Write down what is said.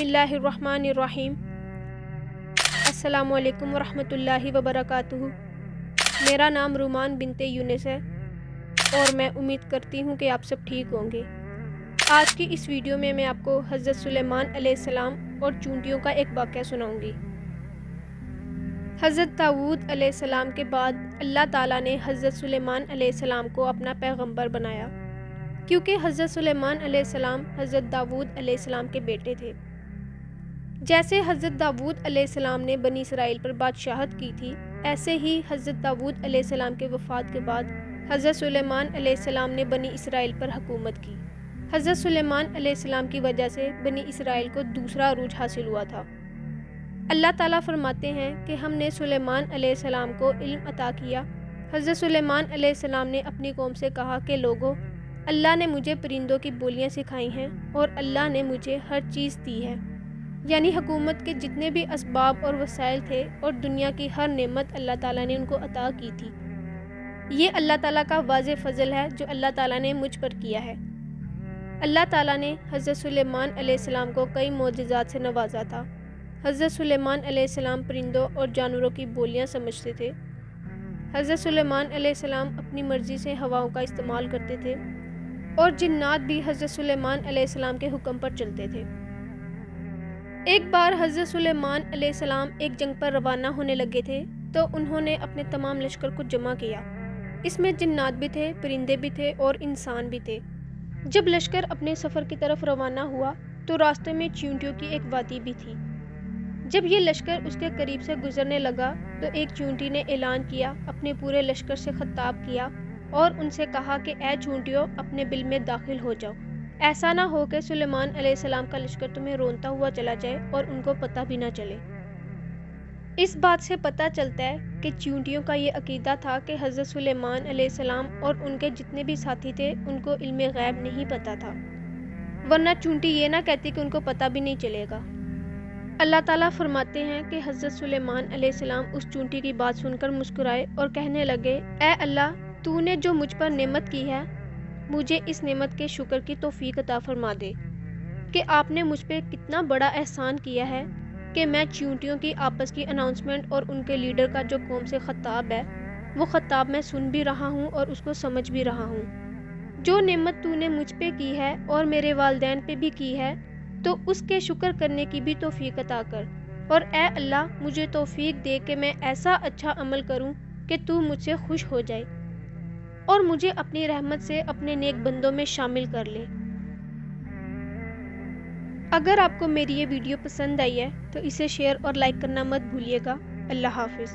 बिस्मिल्लाहिर्रहमानिर्रहीम। अस्सलामु अलैकुम वरहमतुल्लाहि वबरकातुहू। मेरा नाम रुमान बिनते यूनिस है और मैं उम्मीद करती हूँ कि आप सब ठीक होंगे। आज की इस वीडियो में मैं आपको हज़रत सुलेमान अलैहिस्सलाम और चूंटियों का एक वाक़या सुनाऊंगी। हज़रत दाऊद अलैहिस्सलाम के बाद अल्लाह ताला ने हज़रत सुलेमान अलैहिस्सलाम को अपना पैगंबर बनाया, क्योंकि हज़रत सुलेमान अलैहिस्सलाम हज़रत दाऊद अलैहिस्सलाम के बेटे थे। जैसे हज़रत दाऊद अलैहिस्सलाम ने बनी इसराइल पर बादशाहत की थी, ऐसे ही हज़रत दाऊद अलैहिस्सलाम के वफ़ात के बाद हज़रत सुलेमान अलैहिस्सलाम ने बनी इसराइल पर हुकूमत की। हज़रत सुलेमान अलैहिस्सलाम की वजह से बनी इसराइल को दूसरा अरूज हासिल हुआ था। अल्लाह ताला फरमाते हैं कि हमने सुलेमान अलैहिस्सलाम को इल्म अता किया। हज़रत सुलेमान अलैहिस्सलाम ने अपनी कौम से कहा कि लोगों, अल्लाह ने मुझे परिंदों की बोलियां सिखाई हैं और अल्लाह ने मुझे हर चीज़ दी है, यानी हुकूमत के जितने भी असबाब और वसाइल थे और दुनिया की हर नेमत अल्लाह ताला ने उनको अता की थी। ये अल्लाह ताला का वाज़े फ़ज़ल है जो अल्लाह ताला ने मुझ पर किया है। अल्लाह ताला ने हज़रत सुलेमान अलैहिस्सलाम को कई मोअज़िज़ात से नवाजा था। हज़रत सुलेमान अलैहिस्सलाम परिंदों और जानवरों की बोलियां समझते थे। हज़रत सुलेमान अलैहिस्सलाम अपनी मर्ज़ी से हवाओं का इस्तेमाल करते थे और जिन्नात भी हज़रत सुलेमान अलैहिस्सलाम के हुक्म पर चलते थे। एक बार हज़रत सुलेमान अलैहिस्सलाम एक जंग पर रवाना होने लगे थे तो उन्होंने अपने तमाम लश्कर को जमा किया। इसमें जिन्नात भी थे, परिंदे भी थे और इंसान भी थे। जब लश्कर अपने सफ़र की तरफ रवाना हुआ तो रास्ते में चींटियों की एक वादी भी थी। जब ये लश्कर उसके करीब से गुजरने लगा तो एक चींटी ने ऐलान किया, अपने पूरे लश्कर से खिताब किया और उनसे कहा कि ऐ चींटियों, अपने बिल में दाखिल हो जाओ। ऐसा ना हो कि सुलेमान अलैहिस्सलाम का लश्कर तुम्हें रोनता हुआ चला जाए और उनको पता भी ना चले। इस बात से पता चलता है कि चींटियों का ये अकीदा था कि हज़रत सुलेमान अलैहिस्सलाम और उनके जितने भी साथी थे उनको इल्मे गैब नहीं पता था, वरना चींटी ये ना कहती कि उनको पता भी नहीं चलेगा। अल्लाह ताला फरमाते हैं कि हज़रत सुलेमान अलैहिस्सलाम उस चींटी की बात सुनकर मुस्कुराए और कहने लगे, ऐ अल्लाह, तूने जो मुझ पर नेमत की है, मुझे इस नेमत के शुक्र की तौफीक अता फरमा दे कि आपने मुझ पे कितना बड़ा एहसान किया है कि मैं चींटियों की आपस की अनाउंसमेंट और उनके लीडर का जो कौम से खताब है, वो खताब मैं सुन भी रहा हूँ और उसको समझ भी रहा हूँ। जो नेमत तूने मुझ पे की है और मेरे वालिदैन पे भी की है, तो उसके शुक्र करने की भी तौफीक अता कर। और ए अल्लाह, मुझे तौफीक दे कि मैं ऐसा अच्छा अमल करूँ कि तू मुझसे खुश हो जाए और मुझे अपनी रहमत से अपने नेक बंदों में शामिल कर ले। अगर आपको मेरी ये वीडियो पसंद आई है तो इसे शेयर और लाइक करना मत भूलिएगा। अल्लाह हाफिज़।